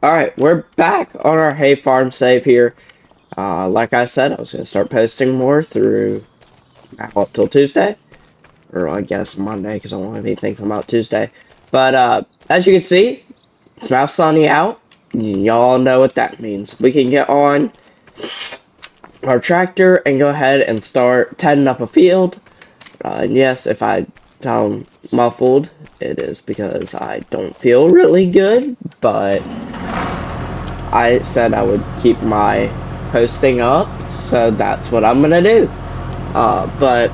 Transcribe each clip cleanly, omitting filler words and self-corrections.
Alright, we're back on our hay farm save here. Like I said, I was going to start posting more through now up till Tuesday. Or I guess Monday, because I don't have anything from out Tuesday. But, as you can see, it's now sunny out. Y'all know what that means. We can get on our tractor and go ahead and start tedding up a field. And yes, if I sound muffled, it is because I don't feel really good, but I said I would keep my posting up, so that's what I'm gonna do. But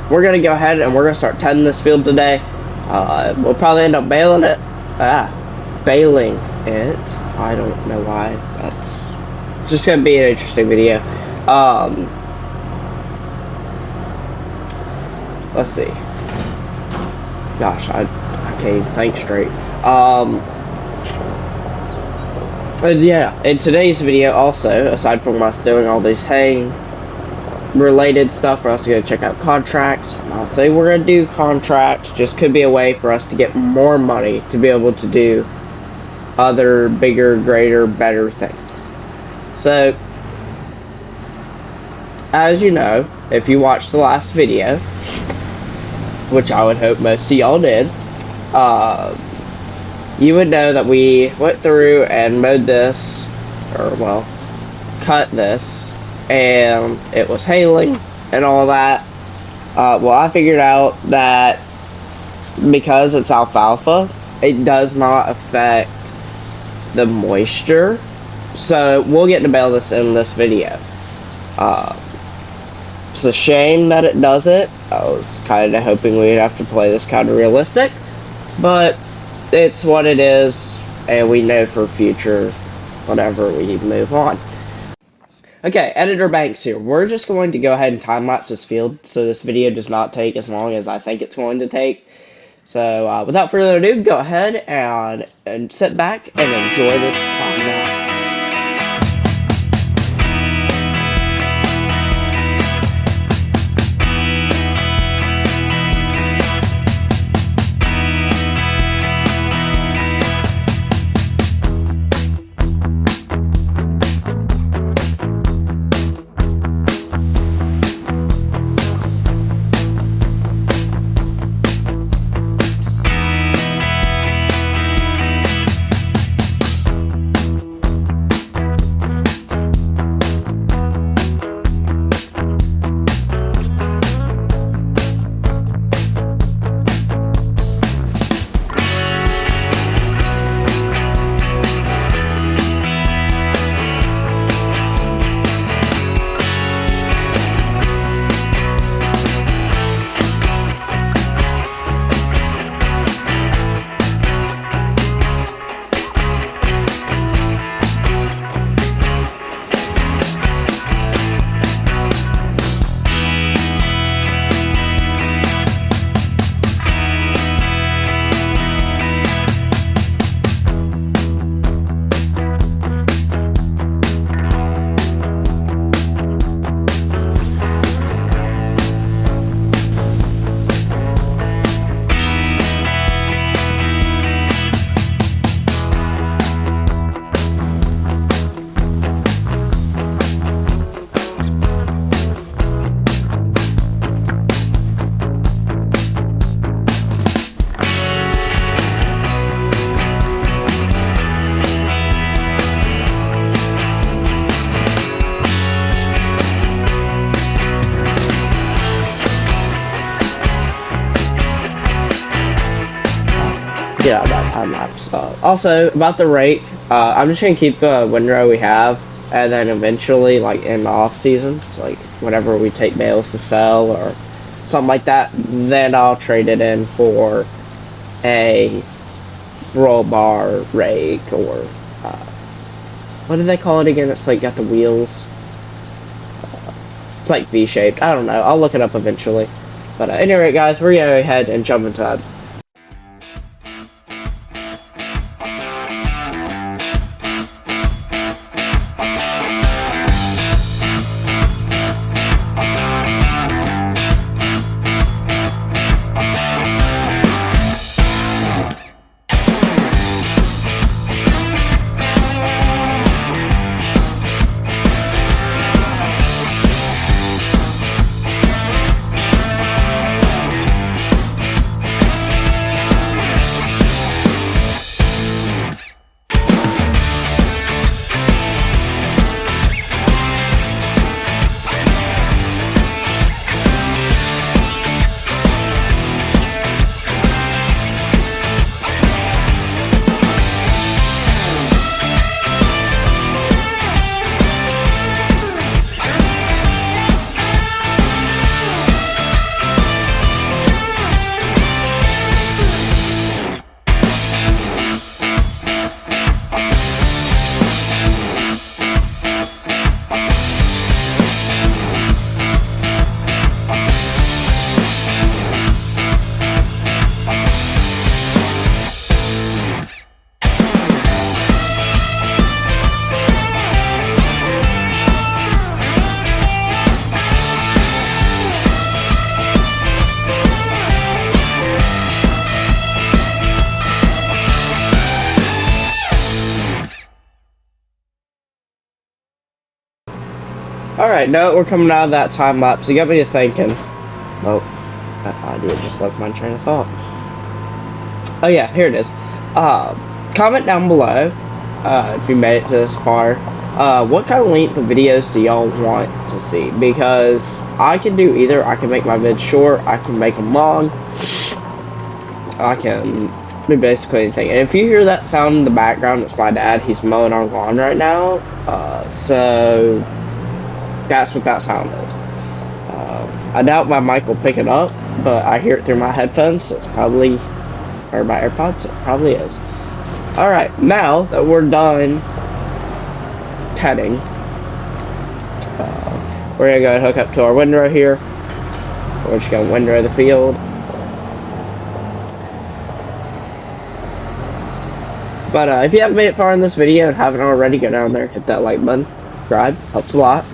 we're gonna go ahead and we're gonna start tedding this field today. We'll probably end up baling it. Baling it. I don't know why. That's just gonna be an interesting video. Let's see. Gosh, I can't even think straight. And yeah, in today's video also, aside from us doing all these hay related stuff, we're also going to check out contracts. I'll say we're going to do contracts, just could be a way for us to get more money to be able to do other bigger, greater, better things. So, as you know, if you watched the last video, which I would hope most of y'all did, you would know that we went through and mowed this, or well, cut this, and it was hailing and all that. Well, I figured out that because it's alfalfa, it does not affect the moisture, so we'll get to bale this in this video. It's a shame that it does it. I was kind of hoping we'd have to play this kind of realistic, but it's what it is, and we know for future whenever we move on. Okay, Editor Banks here. We're just going to go ahead and time-lapse this field, so this video does not take as long as I think it's going to take. So, without further ado, go ahead and sit back and enjoy the time-lapse. Yeah, about time-lapse. Also, about the rake, I'm just going to keep the windrow we have, and then eventually, like, in the off-season, so, like, whenever we take bales to sell or something like that, then I'll trade it in for a roll bar rake, or, what do they call it again? It's, like, got the wheels. It's, like, V-shaped. I don't know. I'll look it up eventually. But, anyway, guys, we're going to go ahead and jump into that. Alright, now that we're coming out of that time lapse, you got me to thinking. Oh, I did just left my train of thought. Oh yeah, here it is. Comment down below if you made it to this far. What kind of length of videos do y'all want to see? Because I can do either. I can make my vids short, I can make them long, I can do basically anything. And if you hear that sound in the background, it's my dad. He's mowing our lawn right now. So that's what that sound is. I doubt my mic will pick it up, but I hear it through my headphones, so it's probably, or my AirPods, it probably is. Alright, now that we're done heading, we're going to go and hook up to our windrow here. We're just going to windrow the field. But if you haven't made it far in this video and haven't already, go down there, hit that like button, subscribe, helps a lot.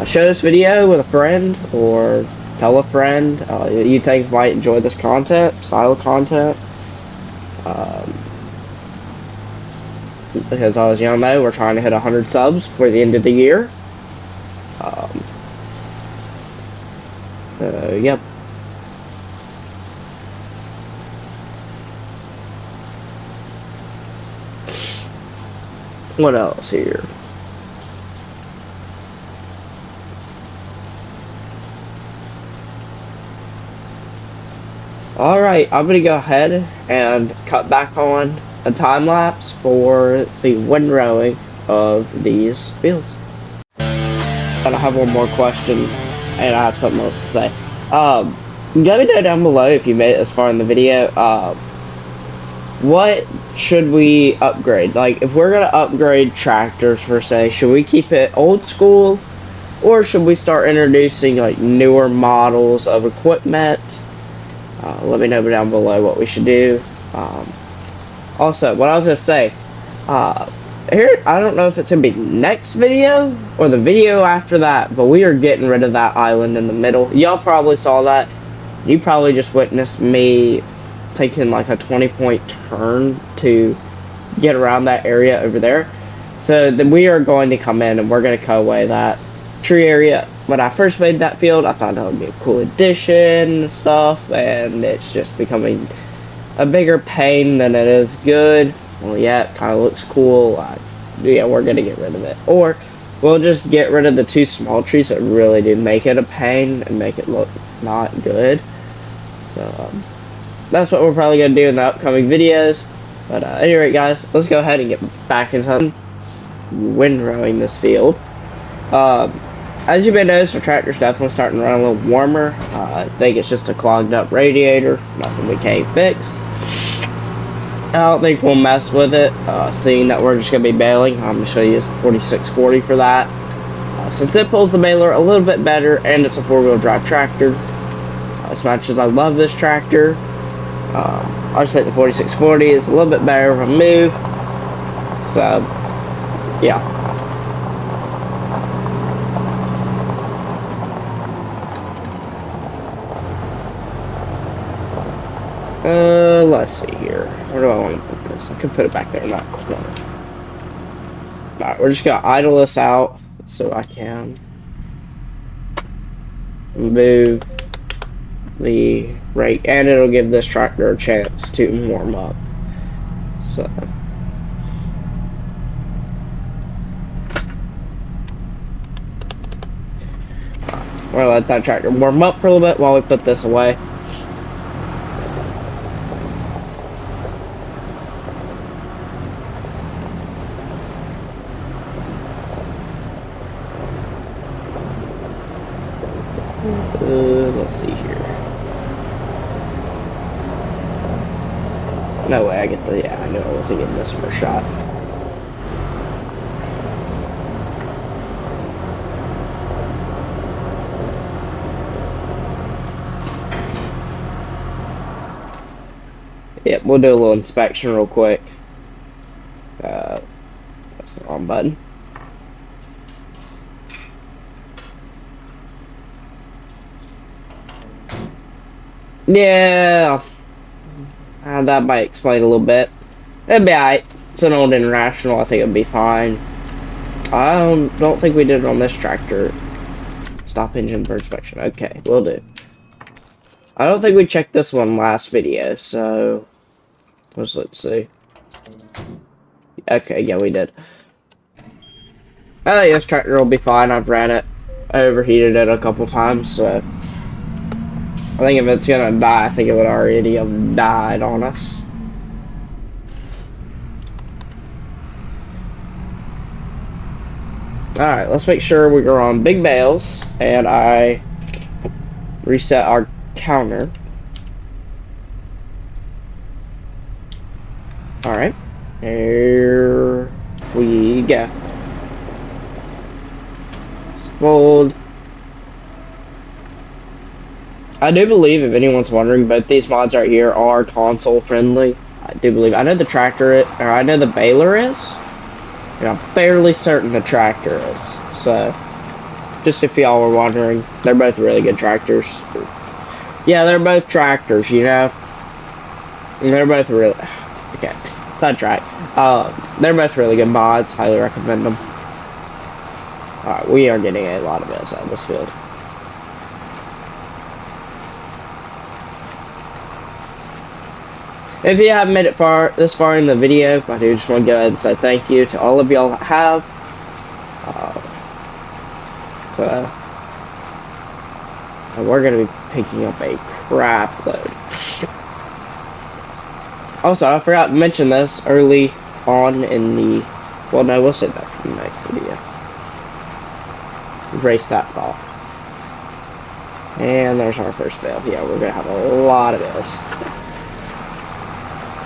Share this video with a friend, or tell a friend you think might enjoy this style of content. Because as y'all know, we're trying to hit 100 subs before the end of the year. Yep. What else here? Alright, I'm gonna go ahead and cut back on a time lapse for the windrowing of these fields. And I have one more question, and I have something else to say. Let me know down below if you made it as far in the video. What should we upgrade? Like, if we're gonna upgrade tractors per se, should we keep it old school, or should we start introducing like newer models of equipment? Let me know down below what we should do. Also, what I was gonna say, here, I don't know if it's gonna be next video or the video after that, but we are getting rid of that island in the middle. Y'all probably saw that. You probably just witnessed me taking like a 20-point turn to get around that area over there. So then we are going to come in and we're going to cut away that tree area. When I first made that field, I thought that would be a cool addition and stuff, and it's just becoming a bigger pain than it is good. Well, yeah, it kind of looks cool. Yeah, we're going to get rid of it. Or we'll just get rid of the two small trees that really do make it a pain and make it look not good. So, that's what we're probably going to do in the upcoming videos. But anyway, guys, let's go ahead and get back into windrowing this field. As you may notice, our tractor's definitely starting to run a little warmer. I think it's just a clogged up radiator. Nothing we can't fix. I don't think we'll mess with it, seeing that we're just going to be baling. I'm going to show you this 4640 for that. Since it pulls the baler a little bit better, and it's a four-wheel drive tractor. As much as I love this tractor, I just think the 4640 is a little bit better of a move. So, yeah. Let's see here. Where do I want to put this? I could put it back there in that corner. Alright, we're just gonna idle this out so I can move the rake, and it'll give this tractor a chance to warm up. So we're gonna let that tractor warm up for a little bit while we put this away. Let's see here. No way I get the, yeah, I knew I wasn't getting this first shot. Yep, we'll do a little inspection real quick. That's the wrong button. Yeah, that might explain a little bit. It'd be alright. It's an old International. I think it'd be fine. I don't think we did it on this tractor. Stop engine for inspection. Okay, will do. I don't think we checked this one last video, so let's see. Okay, yeah, we did. I think this tractor will be fine. I've ran it. I overheated it a couple times, so I think if it's gonna die, I think it would already have died on us. Alright, let's make sure we are on big bales, and I reset our counter. Alright, here we go. Fold. I do believe, if anyone's wondering, both these mods right here are console friendly. I do believe. I know the tractor, or I know the baler is. And I'm fairly certain the tractor is. So, just if y'all were wondering, they're both really good tractors. Yeah, they're both tractors, you know. And they're both really... Okay, sidetrack. They're both really good mods. Highly recommend them. Alright, we are getting a lot of bales out of this field. If you haven't made it this far in the video, I do just want to go ahead and say thank you to all of y'all that have. We're going to be picking up a crap load. Also, I forgot to mention this early on in the... Well, no, we'll save that for the next video. Erase that thought. And there's our first bale. Yeah, we're going to have a lot of bales.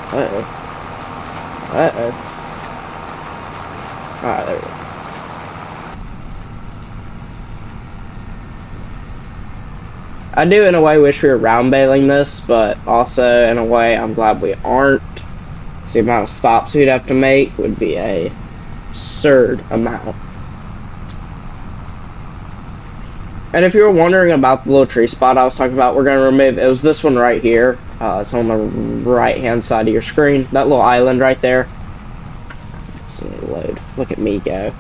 Uh-oh. Uh-oh. Alright, there we go. I do, in a way, wish we were round baling this, but also, in a way, I'm glad we aren't. The amount of stops we'd have to make would be a absurd amount. And if you were wondering about the little tree spot I was talking about, we're going to remove, it was this one right here. It's on the right hand side of your screen. That little island right there. Let's see, load. Look at me go.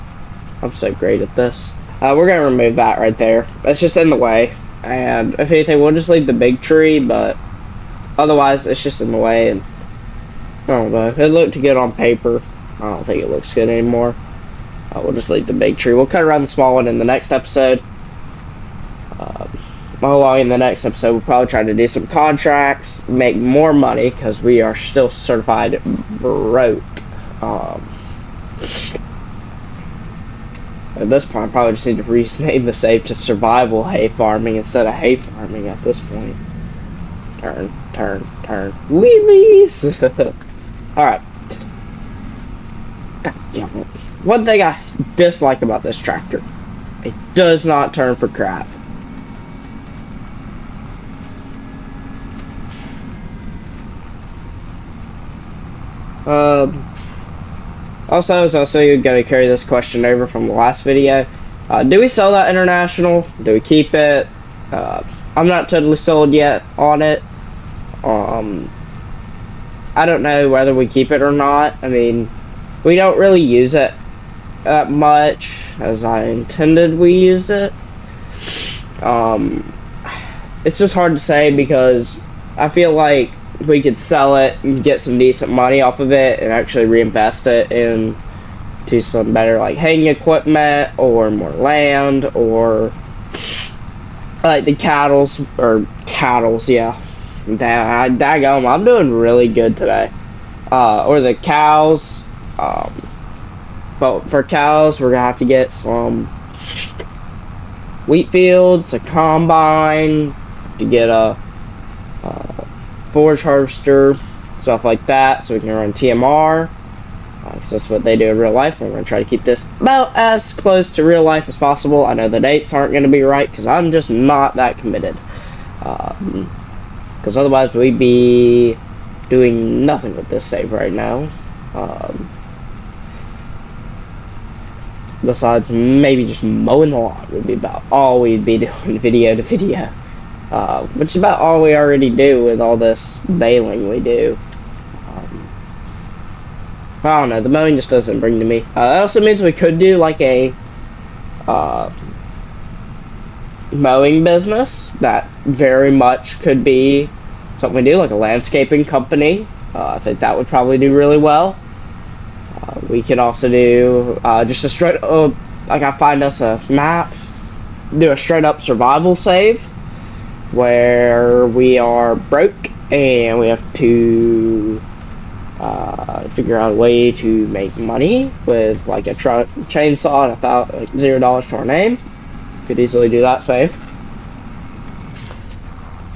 I'm so great at this. We're going to remove that right there. It's just in the way. And if anything, we'll just leave the big tree, but otherwise it's just in the way. And I don't know. It looked good on paper. I don't think it looks good anymore. We'll just leave the big tree. We'll cut around the small one in the next episode. Along in the next episode, we'll probably try to do some contracts, make more money, because we are still certified broke. At this point, I probably just need to rename the save to survival hay farming instead of hay farming at this point. Turn. Wheelies! Alright. One thing I dislike about this tractor, it does not turn for crap. Also, I was also going to carry this question over from the last video. Do we sell that international? Do we keep it? I'm not totally sold yet on it. I don't know whether we keep it or not. I mean, we don't really use it that much as I intended we used it. It's just hard to say because I feel like we could sell it and get some decent money off of it and actually reinvest it into some better like haying equipment or more land or like the cattle's, yeah. Daggone, I'm doing really good today. Or the cows. But for cows, we're gonna have to get some wheat fields, a combine, to get a forage harvester, stuff like that, so we can run TMR, because that's what they do in real life. We're going to try to keep this about as close to real life as possible. I know the dates aren't going to be right, because I'm just not that committed. Because otherwise we'd be doing nothing with this save right now. Besides maybe just mowing the lawn would be about all we'd be doing video to video. Which is about all we already do with all this baling we do. I don't know, the mowing just doesn't bring to me. That also means we could do like a mowing business. That very much could be something we do, like a landscaping company. I think that would probably do really well. We could also do just a straight, like I find us a map, do a straight up survival save where we are broke and we have to figure out a way to make money with like a chainsaw and like $0 to our name. Could easily do that save.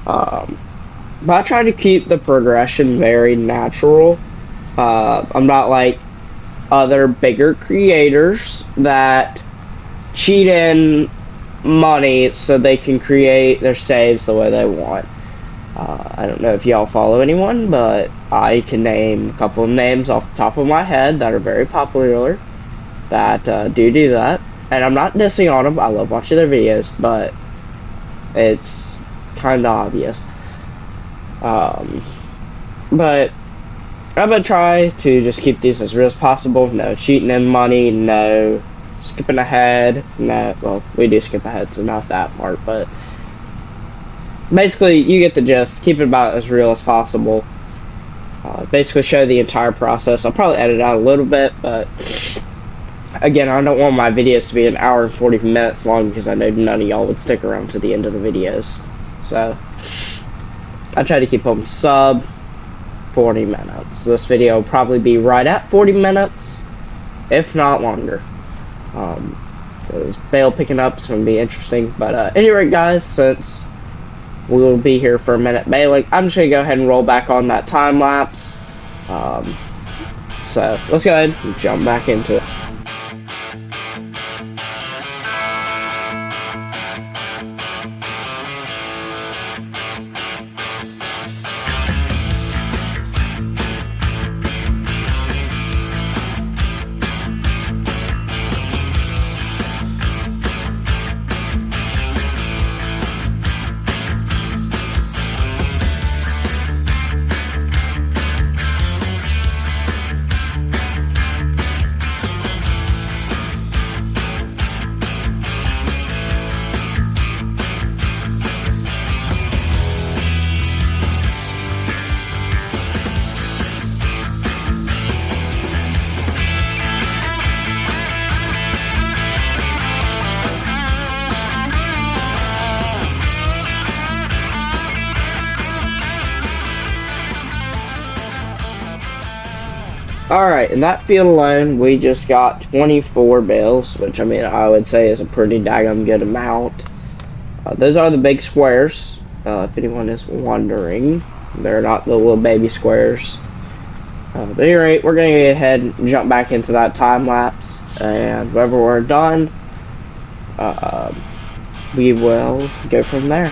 But I try to keep the progression very natural. I'm not like other bigger creators that cheat in money so they can create their saves the way they want. I don't know if y'all follow anyone, but I can name a couple of names off the top of my head that are very popular that do that. And I'm not dissing on them. I love watching their videos, but it's kind of obvious. But I'm going to try to just keep these as real as possible. No cheating in money, no skipping ahead. No, well, we do skip ahead, so not that part, but basically, you get the gist. Keep it about as real as possible. Basically, show the entire process. I'll probably edit out a little bit, but again, I don't want my videos to be an hour and 40 minutes long because I know none of y'all would stick around to the end of the videos. So, I try to keep them sub 40 minutes. This video will probably be right at 40 minutes, if not longer. Because bail picking up is going to be interesting. But anyway, guys, since we'll be here for a minute bailing, I'm just going to go ahead and roll back on that time lapse. So let's go ahead and jump back into it. Alright, in that field alone, we just got 24 bales, which I mean, I would say is a pretty daggum good amount. Those are the big squares, if anyone is wondering. They're not the little baby squares. But at any rate, we're going to go ahead and jump back into that time lapse, and whenever we're done, we will go from there.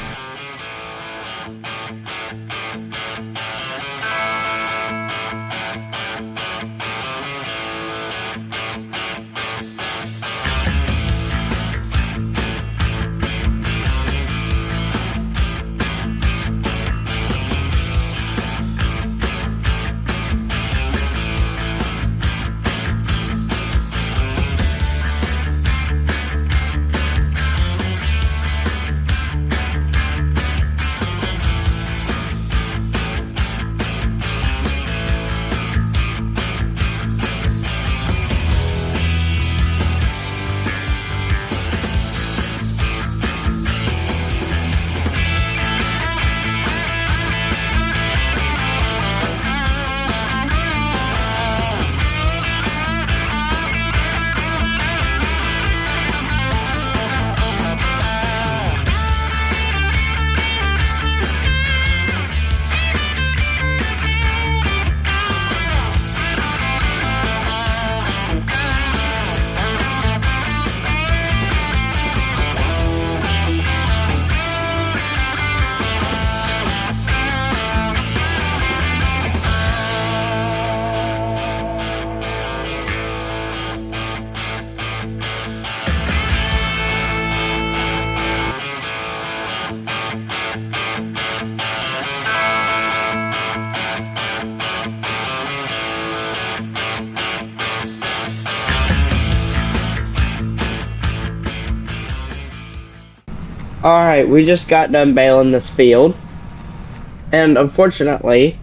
Alright, we just got done baling this field. And unfortunately,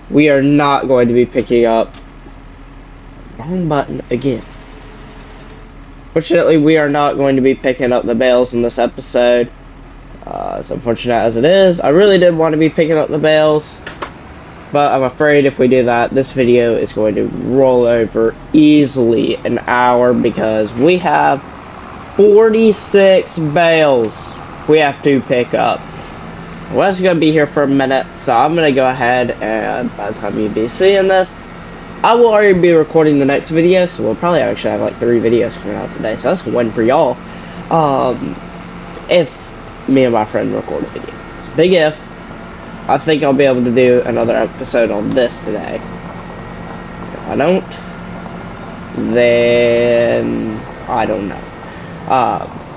we are not going to be picking up... Wrong button again. Fortunately, we are not going to be picking up the bales in this episode. As unfortunate as it is, I really did want to be picking up the bales. But I'm afraid if we do that, this video is going to roll over easily an hour because we have 46 bales we have to pick up. Wes going to be here for a minute, so I'm going to go ahead and by the time you be seeing this, I will already be recording the next video, so we'll probably actually have like 3 videos coming out today, so that's a win for y'all. If me and my friend record a video. It's a big if. I think I'll be able to do another episode on this today. If I don't, then I don't know.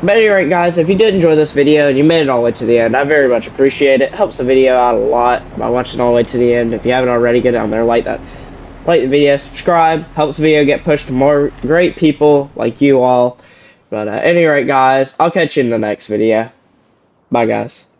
But anyway, guys, if you did enjoy this video and you made it all the way to the end, I very much appreciate it. It helps the video out a lot by watching all the way to the end. If you haven't already, get down there, like the video, subscribe. Helps the video get pushed to more great people like you all. But at any rate, guys, I'll catch you in the next video. Bye, guys.